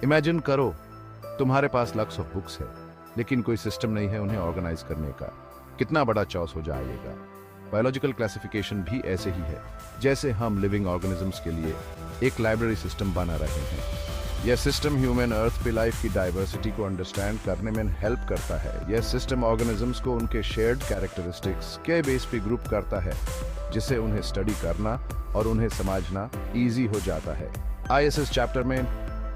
Imagine करो तुम्हारे पास lux of books है, लेकिन कोई सिस्टम नहीं है उन्हें ऑर्गेनाइज करने का। कितना बड़ा चॉस हो जाएगा। बायोलॉजिकल क्लासिफिकेशन भी ऐसे ही है, जैसे हम लिविंग ऑर्गेनिजम्स के लिए एक लाइब्रेरी सिस्टम बना रहे हैं। यह सिस्टम ह्यूमन अर्थ पे लाइफ की डाइवर्सिटी को अंडरस्टैंड करने में हेल्प करता है। यह सिस्टम ऑर्गेनिजम्स को उनके शेयर्ड कैरेक्टरिस्टिक्स के बेस पे ग्रुप करता है, जिससे उन्हें स्टडी करना और उन्हें समझना इजी हो जाता है। ISS चैप्टर में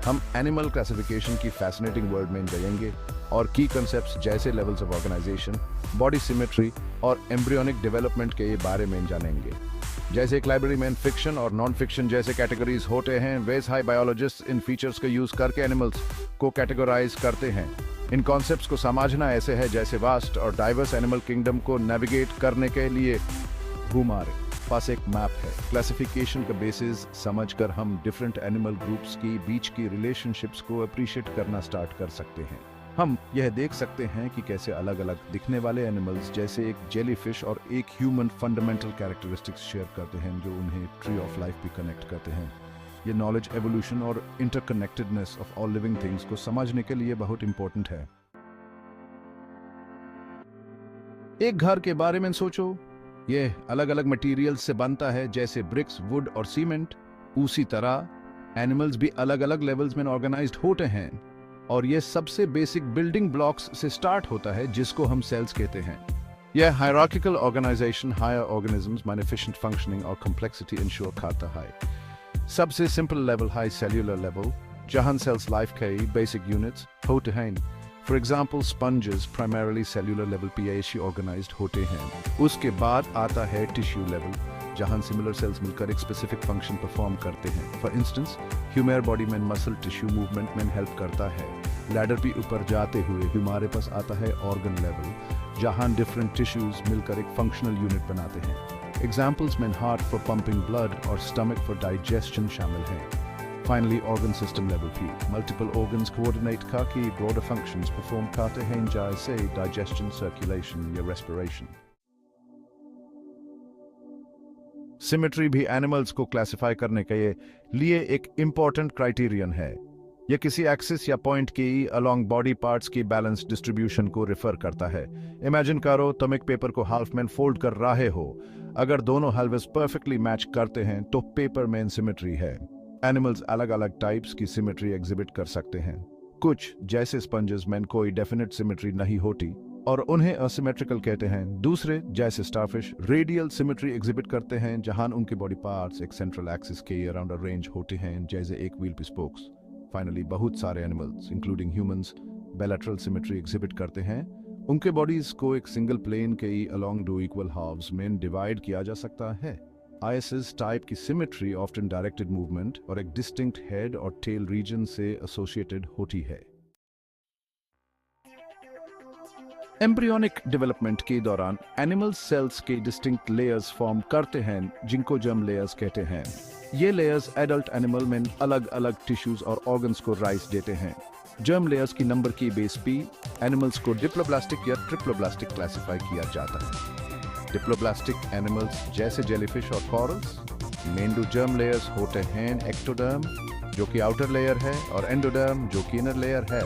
हम एनिमल क्लासिफिकेशन की फैसिनेटिंग वर्ल्ड में जाएंगे और की कंसेप्ट्स जैसे levels of organisation, body symmetry और एम्ब्रियोनिक डेवलपमेंट के बारे में जानेंगे। जैसे एक लाइब्रेरी में फिक्शन और नॉन फिक्शन जैसे कैटेगरीज होते हैं, वैसे ही बायोलॉजिस्ट इन फीचर्स का यूज करके एनिमल्स को कैटेगराइज करते हैं। इन कॉन्सेप्ट्स को समझना ऐसे है जैसे वास्ट और डाइवर्स एनिमल किंगडम को नेविगेट करने के लिए हमारे पास एक मैप है। क्लासिफिकेशन का बेसिस समझकर हम डिफरेंट एनिमल ग्रुप्स की बीच की रिलेशनशिप्स को अप्रिशिएट करना स्टार्ट कर सकते हैं। हम यह देख सकते हैं कि कैसे अलग अलग दिखने वाले एनिमल्स जैसे एक जेलीफिश और एक ह्यूमन फंडामेंटल कैरेक्टरिस्टिक्स शेयर करते हैं, जो उन्हें ट्री ऑफ लाइफ भी कनेक्ट करते हैं। ये नॉलेज एवोल्यूशन और interconnectedness of all living things को समझने के लिए बहुत इंपॉर्टेंट है। एक घर के बारे में सोचो, यह अलग अलग मटेरियल से बनता है जैसे ब्रिक्स, वुड और सीमेंट। उसी तरह एनिमल्स भी अलग अलग लेवल्स में ऑर्गेनाइज्ड होते हैं और यह सबसे बेसिक बिल्डिंग ब्लॉक्स से स्टार्ट होता है, जिसको हम सेल्स कहते हैं। यह हायरार्किकल ऑर्गेनाइजेशन हायर ऑर्गेनिजम्स में एफिशिएंट फंक्शनिंग और कॉम्प्लेक्सिटी इंश्योर करता है। सबसे सिंपल लेवल हाई सेल्यूलर लेवल, जहां सेल्स लाइफ के बेसिक यूनिट्स होते हैं। For example sponges primarily cellular level पीएच ऑर्गेनाइज्ड होते हैं। उसके बाद आता है टिश्यू लेवल, जहां सिमिलर सेल्स मिलकर एक स्पेसिफिक फंक्शन परफॉर्म करते हैं। फॉर इंस्टेंस ह्यूमन बॉडी में मसल टिश्यू मूवमेंट में हेल्प करता है। लैडर भी ऊपर जाते हुए हमारे पास आता है ऑर्गन लेवल, जहां डिफरेंट टिश्यूज मिलकर एक फंक्शनल यूनिट बनाते हैं। एग्जाम्पल्स में हार्ट फॉर पंपिंग ब्लड और स्टमक फॉर डाइजेशन शामिल हैं। Finally, organ system level भी multiple organs coordinate करके broader functions perform करते हैं, जैसे digestion, circulation या respiration। Symmetry भी animals को classify करने के लिए एक important criterion है। यह किसी एक्सिस या पॉइंट की along body parts की बैलेंस डिस्ट्रीब्यूशन को रिफर करता है। इमेजिन करो तुम एक पेपर को हाफ में फोल्ड कर रहे हो। अगर दोनों हाल्वेस परफेक्टली मैच करते हैं तो पेपर में सिमेट्री है। एनिमल्स अलग अलग टाइप्स की सिमेट्री एग्जिबिट कर सकते हैं। कुछ जैसे स्पंजेस में कोई डेफिनेट सिमेट्री नहीं होती और उन्हें असिमेट्रिकल कहते हैं। दूसरे जैसे स्टारफिश रेडियल सिमेट्री एग्जिबिट करते हैं, जहां उनके बॉडी पार्ट्स एक सेंट्रल एक्सिस के अराउंड अरेंज होते हैं, जैसे एक व्हील पे स्पोक्स। फाइनली बहुत सारे animals including humans bilateral symmetry exhibit करते हैं। उनके बॉडीज को एक सिंगल प्लेन के अलोंग दो इक्वल हाफ्स में डिवाइड किया जा सकता है। ISS टाइप की सिमेट्री ऑफ्टन डायरेक्टेड मूवमेंट और एक डिस्टिंक्ट हेड और टेल रीजन से एसोसिएटेड होती है। एम्ब्रियोनिक डेवलपमेंट के दौरान एनिमल सेल्स के डिस्टिंक्ट लेयर्स फॉर्म करते हैं, जिनको जर्म लेयर्स कहते हैं। ये लेयर्स एडल्ट एनिमल में अलग अलग टिश्यूज और ऑर्गन्स को राइज देते हैं। जर्म लेयर्स की नंबर की बेस पे एनिमल्स को डिप्लोब्लास्टिक या ट्रिप्लोब्लास्टिक क्लासिफाई किया जाता है। डिप्लोब्लास्टिक एनिमल्स जैसे जेलीफिश और कॉरल्स मेन दो जर्म लेयर्स होते हैं, एक्टोडर्म जो कि आउटर लेयर है और एंडोडर्म जो कि इनर लेयर है।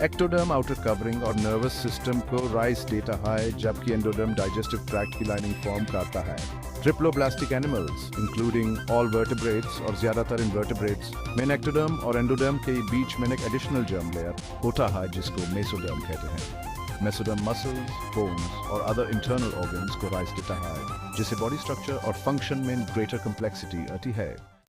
एक्टोडर्म आउटर कवरिंग और नर्वस सिस्टम को राइज देता है, जबकि एंडोडर्म डाइजेस्टिव ट्रैक्ट की लाइनिंग फॉर्म करता है। Triploblastic animals including all vertebrates और ज्यादातर इनवर्टेब्रेट्स में एक्टोडर्म और एंडोडर्म के बीच में एक एडिशनल जर्म लेयर होता है, जिसको मेसोडर्म कहते हैं। मेसोडर्म मसल्स, बोन्स और अदर इंटरनल ऑर्गन्स को राइज देता है, जिससे बॉडी स्ट्रक्चर और फंक्शन में ग्रेटर कॉम्प्लेक्सिटी आती है।